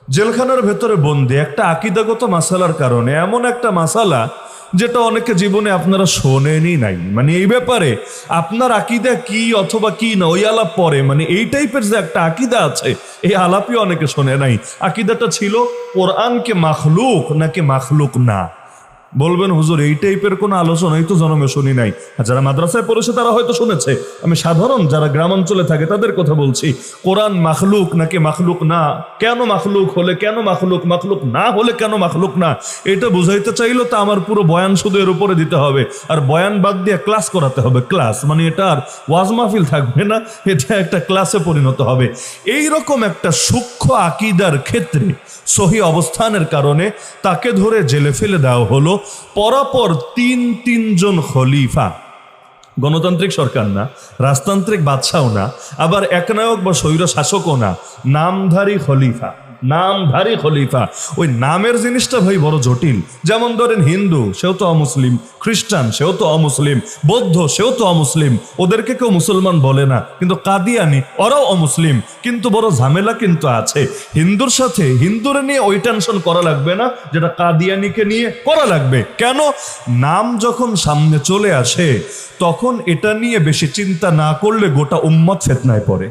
জেলখানার ভেতরে বন্দি একটা আকীদাগত মাসালার কারণে, এমন একটা মাসালা যেটা অনেকে জীবনে আপনারা শোনেনই নাই, মানে এই ব্যাপারে আপনার আকীদা কি অথবা কি না ওই আলাপ পরে, মানে এই টাইপের যে একটা আকীদা আছে এই আলাপই অনেকে শোনে নাই। আকীদাটা ছিল কোরআনকে মাখলুক নাকি মাখলুক না। বলবেন হুজুর এই টাইপের কোনো আলোচনাই তো জন্মে শুনি নাই। যারা মাদ্রাসায় পড়েছে তারা হয়তো শুনেছে, আমি সাধারণ যারা গ্রামাঞ্চলে থাকে তাদের কথা বলছি। কোরআন মাখলুক নাকি মাখলুক না, কেন মাখলুক হলে কেন মাখলুক, মাখলুক না হলে কেন মাখলুক না, এটা বুঝাইতে চাইলো তো আমার পুরো বয়ান শুধু এর উপরে দিতে হবে, আর বয়ান বাদ দিয়ে ক্লাস করাতে হবে। ক্লাস মানে এটা আর ওয়াজ মাহফিল থাকবে না, এটা একটা ক্লাসে পরিণত হবে। এই রকম একটা সূক্ষ্ম আকীদার ক্ষেত্রে সহি অবস্থানের কারণে তাকে ধরে জেলে ফেলে দেওয়া হলো। পরপর তিনজন খলিফা, গণতান্ত্রিক সরকার না, রাজতান্ত্রিক বাদশাও না, আবার একনায়ক বা স্বৈর শাসকও না, নামধারী খলিফা। নামধারী খলিফা, ওই নামের জিনিসটা ভাই বড় জটিল। যেমন ধরেন হিন্দু, সেও তো অমুসলিম, খ্রিস্টান সেও তো অমুসলিম, বৌদ্ধ সেও তো অমুসলিম, ওদেরকে কেউ মুসলমান বলে না, কিন্তু কাদিয়ানি ওরাও অমুসলিম, কিন্তু বড় ঝামেলা কিন্তু আছে। হিন্দুর সাথে হিন্দুরে নিয়ে ওই টেনশন করা লাগবে না যেটা কাদিয়ানিকে নিয়ে করা লাগবে। কেন? নাম যখন সামনে চলে আসে তখন এটা নিয়ে বেশি চিন্তা না করলে গোটা উম্মত ফিতনায় পড়ে।